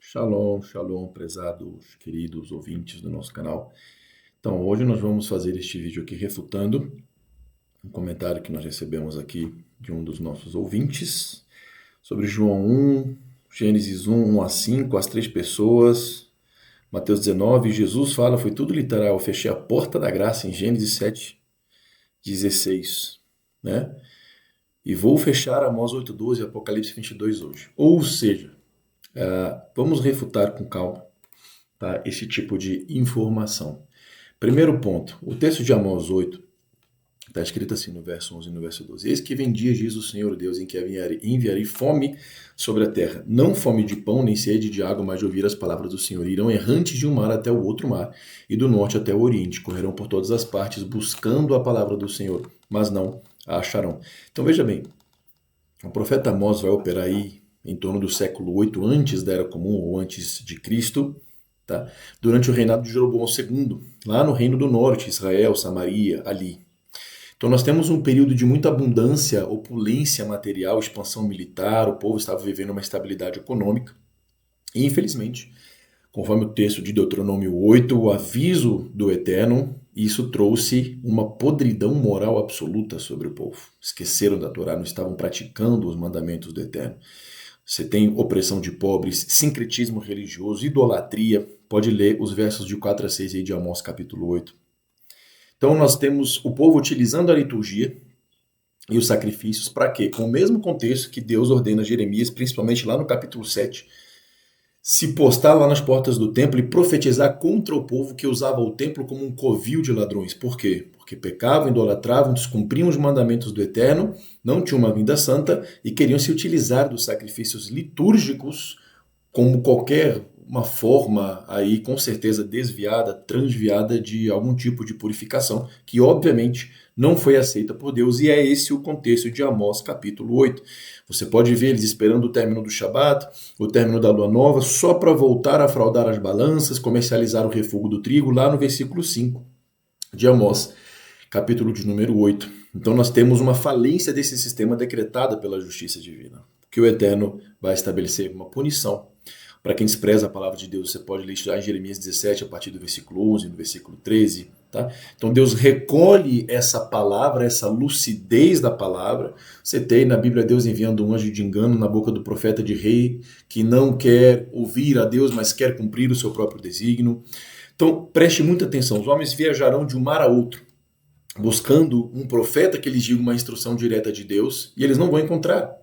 Shalom, shalom, prezados, queridos ouvintes do nosso canal. Então, hoje nós vamos fazer este vídeo aqui refutando um comentário que nós recebemos aqui de um dos nossos ouvintes sobre João 1, Gênesis 1, 1 a 5, as três pessoas, Mateus 19, Jesus fala, foi tudo literal, eu fechei a porta da graça em Gênesis 7, 16, né? E vou fechar Amós 8:12 e Apocalipse 22 hoje. Ou seja, vamos refutar com calma, tá, esse tipo de informação. Primeiro ponto, o texto de Amós 8 está escrito assim no verso 11 e no verso 12. Eis que vem dias, diz o Senhor Deus, em que enviarei fome sobre a terra. Não fome de pão, nem sede de água, mas de ouvir as palavras do Senhor. Irão errantes de um mar até o outro mar, e do norte até o oriente. Correrão por todas as partes, buscando a palavra do Senhor, mas não a acharão. Então veja bem, o profeta Amós vai operar aí em torno do século 8 antes da Era Comum, ou antes de Cristo, tá? Durante o reinado de Jeroboão II, lá no Reino do Norte, Israel, Samaria, ali. Então nós temos um período de muita abundância, opulência material, expansão militar, o povo estava vivendo uma estabilidade econômica, e infelizmente, conforme o texto de Deuteronômio 8, o aviso do Eterno, isso trouxe uma podridão moral absoluta sobre o povo. Esqueceram da Torá, não estavam praticando os mandamentos do Eterno. Você tem opressão de pobres, sincretismo religioso, idolatria. Pode ler os versos de 4 a 6 aí de Amós capítulo 8. Então nós temos o povo utilizando a liturgia e os sacrifícios para quê? Com o mesmo contexto que Deus ordena a Jeremias, principalmente lá no capítulo 7, se postar lá nas portas do templo e profetizar contra o povo que usava o templo como um covil de ladrões. Por quê? Porque pecavam, idolatravam, descumpriam os mandamentos do Eterno, não tinham uma vida santa e queriam se utilizar dos sacrifícios litúrgicos como qualquer uma forma aí com certeza desviada, transviada de algum tipo de purificação que obviamente não foi aceita por Deus, e é esse o contexto de Amós capítulo 8. Você pode ver eles esperando o término do Shabat, o término da lua nova, só para voltar a fraudar as balanças, comercializar o refúgio do trigo, lá no versículo 5 de Amós, capítulo de número 8. Então nós temos uma falência desse sistema decretada pela justiça divina, que o Eterno vai estabelecer uma punição. Para quem despreza a palavra de Deus, você pode ler em Jeremias 17, a partir do versículo 11, no versículo 13. Tá? Então Deus recolhe essa palavra, essa lucidez da palavra. Você tem na Bíblia Deus enviando um anjo de engano na boca do profeta de rei, que não quer ouvir a Deus, mas quer cumprir o seu próprio desígnio. Então preste muita atenção, os homens viajarão de um mar a outro, buscando um profeta que lhes diga uma instrução direta de Deus, e eles não vão encontrar.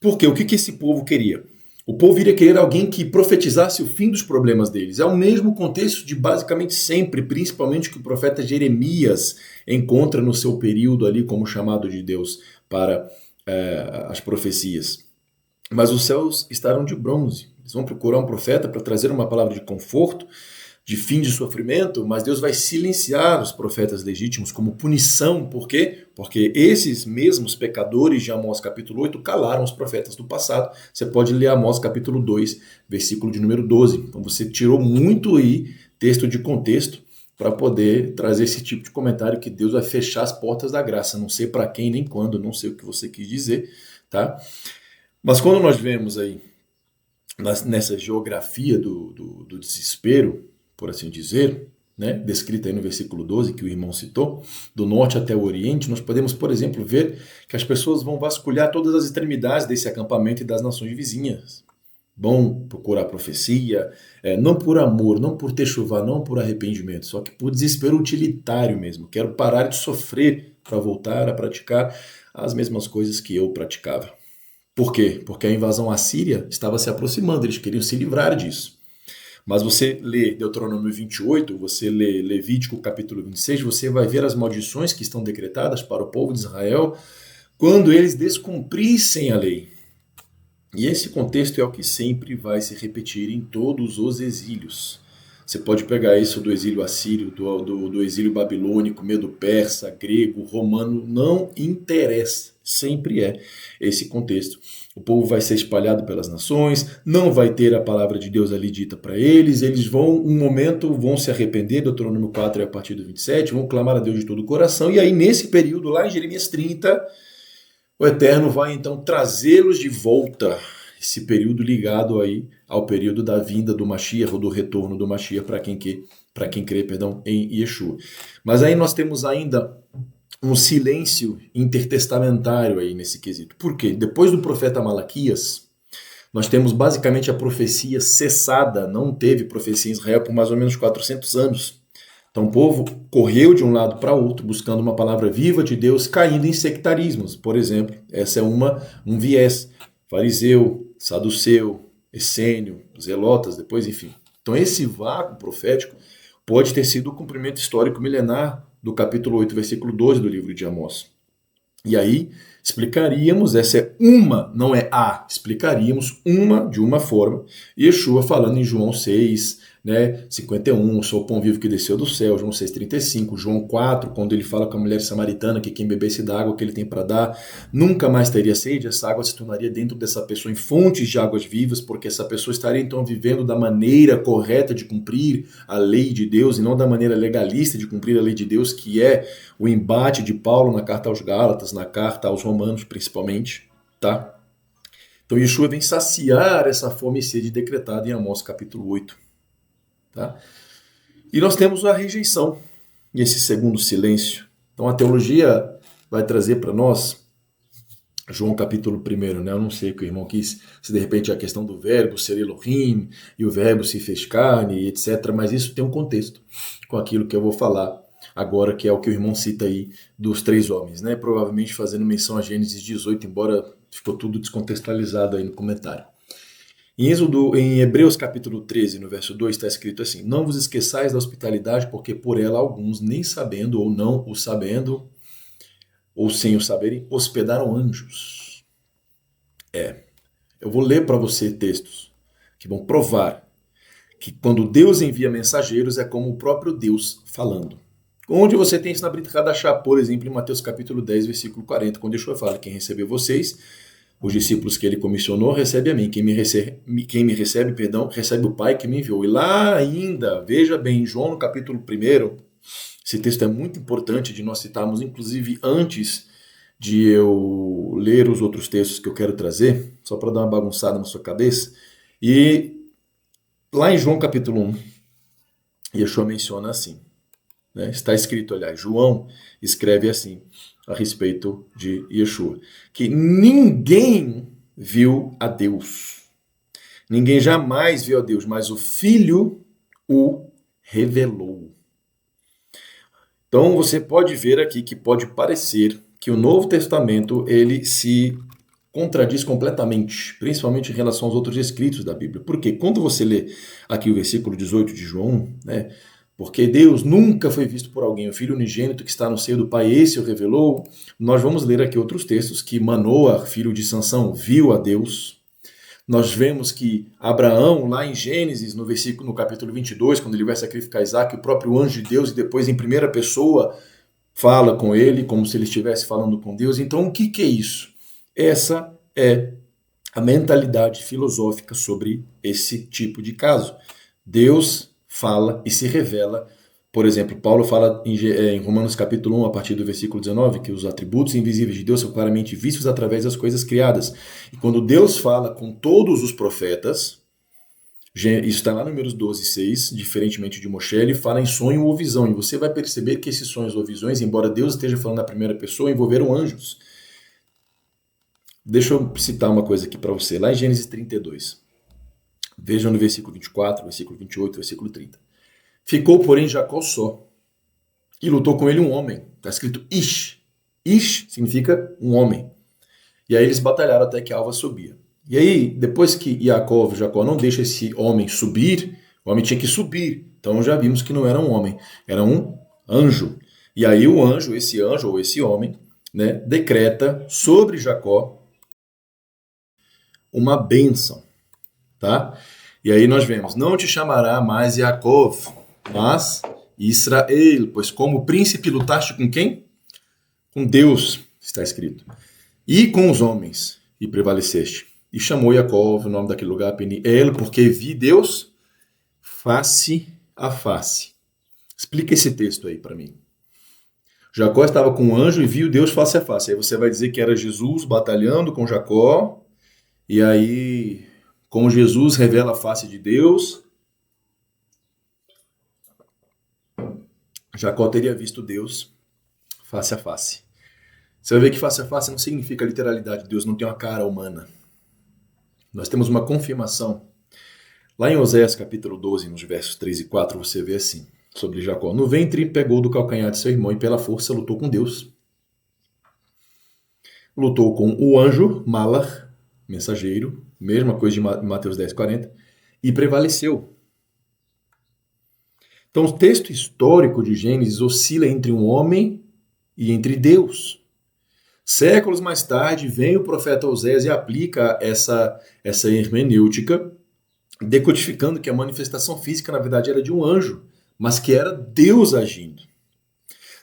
Por quê? O que esse povo queria? O povo iria querer alguém que profetizasse o fim dos problemas deles. É o mesmo contexto de basicamente sempre, principalmente que o profeta Jeremias encontra no seu período ali como chamado de Deus para as profecias. Mas os céus estarão de bronze. Eles vão procurar um profeta para trazer uma palavra de conforto, de fim de sofrimento, mas Deus vai silenciar os profetas legítimos como punição. Por quê? Porque esses mesmos pecadores de Amós capítulo 8 calaram os profetas do passado. Você pode ler Amós capítulo 2, versículo de número 12. Então você tirou muito aí texto de contexto para poder trazer esse tipo de comentário que Deus vai fechar as portas da graça. Não sei para quem nem quando, não sei o que você quis dizer, tá? Mas quando nós vemos aí nessa geografia do desespero, por assim dizer, né, descrita aí no versículo 12, que o irmão citou, do norte até o oriente, nós podemos, por exemplo, ver que as pessoas vão vasculhar todas as extremidades desse acampamento e das nações vizinhas. Vão procurar profecia, não por amor, não por techuvá, não por arrependimento, só que por desespero utilitário mesmo. Quero parar de sofrer para voltar a praticar as mesmas coisas que eu praticava. Por quê? Porque a invasão assíria estava se aproximando, eles queriam se livrar disso. Mas você lê Deuteronômio 28, você lê Levítico capítulo 26, você vai ver as maldições que estão decretadas para o povo de Israel quando eles descumprissem a lei. E esse contexto é o que sempre vai se repetir em todos os exílios. Você pode pegar isso do exílio assírio, do exílio babilônico, medo-persa, grego, romano, não interessa. Sempre é esse contexto. O povo vai ser espalhado pelas nações, não vai ter a palavra de Deus ali dita para eles vão, um momento, vão se arrepender, Deuteronômio 4 a partir do 27, vão clamar a Deus de todo o coração, e aí nesse período, lá em Jeremias 30, o Eterno vai então trazê-los de volta. esse período ligado aí ao período da vinda do Mashiach, ou do retorno do Mashiach, para quem crê, em Yeshua. Mas aí nós temos ainda um silêncio intertestamentário aí nesse quesito. Por quê? Depois do profeta Malaquias, nós temos basicamente a profecia cessada, não teve profecia em Israel por mais ou menos 400 anos. Então o povo correu de um lado para outro, buscando uma palavra viva de Deus, caindo em sectarismos. Por exemplo, essa é um viés. Fariseu, saduceu, essênio, zelotas, depois, enfim. Então esse vácuo profético pode ter sido o cumprimento histórico milenar do capítulo 8, versículo 12 do livro de Amós. E aí explicaríamos, essa é uma, não é a, explicaríamos de uma forma, Yeshua falando em João 6, 51, sou o pão vivo que desceu do céu, João 6,35, João 4, quando ele fala com a mulher samaritana que quem bebesse da água que ele tem para dar nunca mais teria sede, essa água se tornaria dentro dessa pessoa em fontes de águas vivas, porque essa pessoa estaria então vivendo da maneira correta de cumprir a lei de Deus e não da maneira legalista de cumprir a lei de Deus, que é o embate de Paulo na carta aos Gálatas, na carta aos Romanos principalmente, tá? Então Yeshua vem saciar essa fome e sede decretada em Amós capítulo 8. Tá? E nós temos a rejeição e esse segundo silêncio. Então a teologia vai trazer para nós João capítulo 1, né? Eu não sei o que o irmão quis, se de repente é a questão do verbo ser Elohim e o verbo se fez carne, etc. Mas isso tem um contexto com aquilo que eu vou falar agora, que é o que o irmão cita aí dos 3 homens, né? Provavelmente fazendo menção a Gênesis 18, embora ficou tudo descontextualizado aí no comentário. Em Hebreus capítulo 13, no verso 2, está escrito assim: não vos esqueçais da hospitalidade, porque por ela alguns, nem sabendo ou não o sabendo, ou sem o saberem, hospedaram anjos. Eu vou ler para você textos que vão provar que quando Deus envia mensageiros é como o próprio Deus falando. Onde você tem isso na Brit Hadashah, por exemplo, em Mateus capítulo 10, versículo 40, quando Yeshua fala: quem recebeu vocês, os discípulos que ele comissionou, recebe a mim. Quem me recebe, recebe o Pai que me enviou. E lá ainda, veja bem, João no capítulo 1, esse texto é muito importante de nós citarmos, inclusive antes de eu ler os outros textos que eu quero trazer, só para dar uma bagunçada na sua cabeça. E lá em João capítulo 1, Yeshua menciona assim, né? Está escrito, aliás, João escreve assim a respeito de Yeshua, que ninguém viu a Deus. Ninguém jamais viu a Deus, mas o Filho o revelou. Então você pode ver aqui que pode parecer que o Novo Testamento ele se contradiz completamente, principalmente em relação aos outros escritos da Bíblia. Porque quando você lê aqui o versículo 18 de João, né? Porque Deus nunca foi visto por alguém, o Filho unigênito que está no seio do Pai, esse o revelou. Nós vamos ler aqui outros textos que Manoa, filho de Sansão, viu a Deus. Nós vemos que Abraão, lá em Gênesis, no capítulo 22, quando ele vai sacrificar Isaac, o próprio anjo de Deus, e depois em primeira pessoa, fala com ele, como se ele estivesse falando com Deus. Então, o que é isso? Essa é a mentalidade filosófica sobre esse tipo de caso. Deus fala e se revela. Por exemplo, Paulo fala em Romanos capítulo 1, a partir do versículo 19, que os atributos invisíveis de Deus são claramente vistos através das coisas criadas. E quando Deus fala com todos os profetas, isso está lá no Números 12, 6, diferentemente de Moshe, ele fala em sonho ou visão. E você vai perceber que esses sonhos ou visões, embora Deus esteja falando na primeira pessoa, envolveram anjos. Deixa eu citar uma coisa aqui para você. Lá em Gênesis 32. Vejam no versículo 24, versículo 28, versículo 30. Ficou, porém, Jacó só, e lutou com ele um homem. Está escrito Ish. Ish significa um homem. E aí eles batalharam até que a alva subia. E aí, depois que Jacó não deixa esse homem subir, o homem tinha que subir. Então já vimos que não era um homem, era um anjo. E aí o anjo, ou esse homem, né, decreta sobre Jacó uma bênção. Tá? E aí nós vemos, não te chamará mais Yaakov, mas Israel, pois como príncipe lutaste com quem? Com Deus, está escrito. E com os homens, e prevaleceste. E chamou Yaakov, o nome daquele lugar, Peniel, porque vi Deus face a face. Explica esse texto aí para mim. Jacó estava com um anjo e viu Deus face a face. Aí você vai dizer que era Jesus batalhando com Jacó, E aí, como Jesus revela a face de Deus, Jacó teria visto Deus face a face. Você vai ver que face a face não significa literalidade. Deus não tem uma cara humana. Nós temos uma confirmação. Lá em Oséias capítulo 12, nos versos 3 e 4, você vê assim, sobre Jacó. No ventre pegou do calcanhar de seu irmão e pela força lutou com Deus. Lutou com o anjo, Malach, mensageiro, mesma coisa de Mateus 10, 40, e prevaleceu. Então o texto histórico de Gênesis oscila entre um homem e entre Deus. Séculos mais tarde, vem o profeta Oséias e aplica essa hermenêutica, decodificando que a manifestação física, na verdade, era de um anjo, mas que era Deus agindo.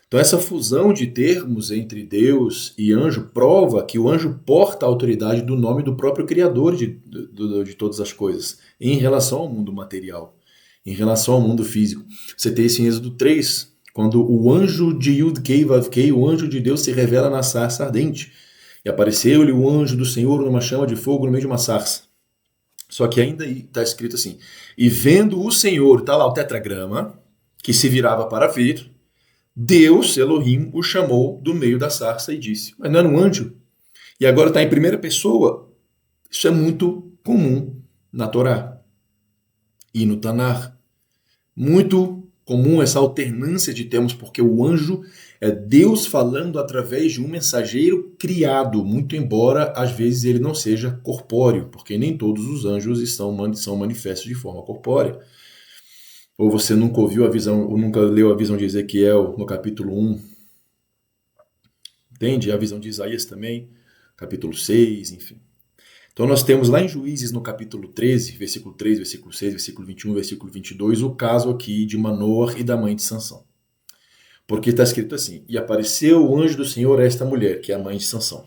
Então, essa fusão de termos entre Deus e anjo prova que o anjo porta a autoridade do nome do próprio Criador de todas as coisas, em relação ao mundo material, em relação ao mundo físico. Você tem isso em Êxodo 3, quando o anjo de Yud-Kei Vav-Kei, o anjo de Deus, se revela na sarça ardente. E apareceu-lhe o anjo do Senhor numa chama de fogo no meio de uma sarça. Só que ainda está escrito assim, e vendo o Senhor, está lá o tetragrama, que se virava para ver, Deus, Elohim, o chamou do meio da sarça e disse, mas não era um anjo? E agora está em primeira pessoa. Isso é muito comum na Torá e no Tanar. Muito comum essa alternância de termos, porque o anjo é Deus falando através de um mensageiro criado, muito embora às vezes ele não seja corpóreo, porque nem todos os anjos são manifestos de forma corpórea. Ou você nunca ouviu a visão, ou nunca leu a visão de Ezequiel no capítulo 1. Entende? A visão de Isaías também, capítulo 6, enfim. Então nós temos lá em Juízes, no capítulo 13, versículo 3, versículo 6, versículo 21, versículo 22, o caso aqui de Manoah e da mãe de Sansão. Porque está escrito assim, e apareceu o anjo do Senhor a esta mulher, que é a mãe de Sansão.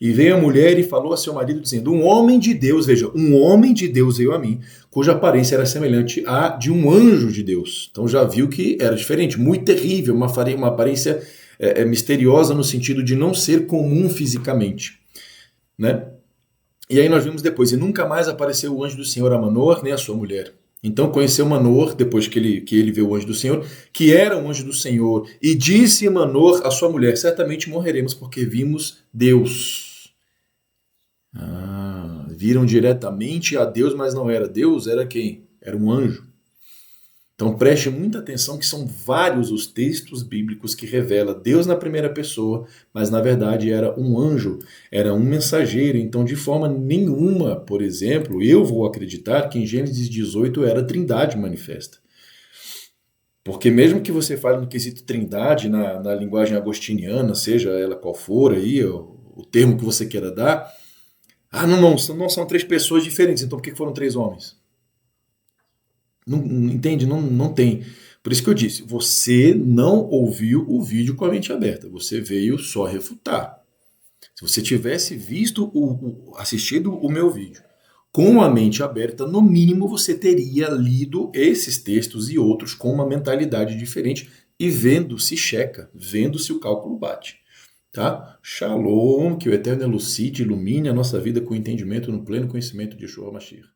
E veio a mulher e falou a seu marido, dizendo, um homem de Deus, veja, um homem de Deus veio a mim, cuja aparência era semelhante à de um anjo de Deus. Então já viu que era diferente, muito terrível, uma aparência misteriosa no sentido de não ser comum fisicamente. Né? E aí nós vimos depois, e nunca mais apareceu o anjo do Senhor a Manoah, nem a sua mulher. Então conheceu Manoah, depois que ele viu o anjo do Senhor, que era um anjo do Senhor, e disse Manoah a sua mulher, certamente morreremos porque vimos Deus. Viram diretamente a Deus, mas não era Deus, era quem? Era um anjo. Então preste muita atenção que são vários os textos bíblicos que revelam Deus na primeira pessoa, mas na verdade era um anjo, era um mensageiro. Então de forma nenhuma, por exemplo, eu vou acreditar que em Gênesis 18 era a Trindade manifesta. Porque mesmo que você fale no quesito Trindade, na linguagem agostiniana, seja ela qual for aí, o termo que você queira dar, não são três pessoas diferentes, então por que foram três homens? Não, entende? Não tem. Por isso que eu disse, você não ouviu o vídeo com a mente aberta, você veio só refutar. Se você tivesse visto, assistido o meu vídeo com a mente aberta, no mínimo você teria lido esses textos e outros com uma mentalidade diferente e vendo se checa, vendo se o cálculo bate. Tá? Shalom, que o Eterno elucide, ilumine a nossa vida com entendimento no pleno conhecimento de Yeshua Mashiach.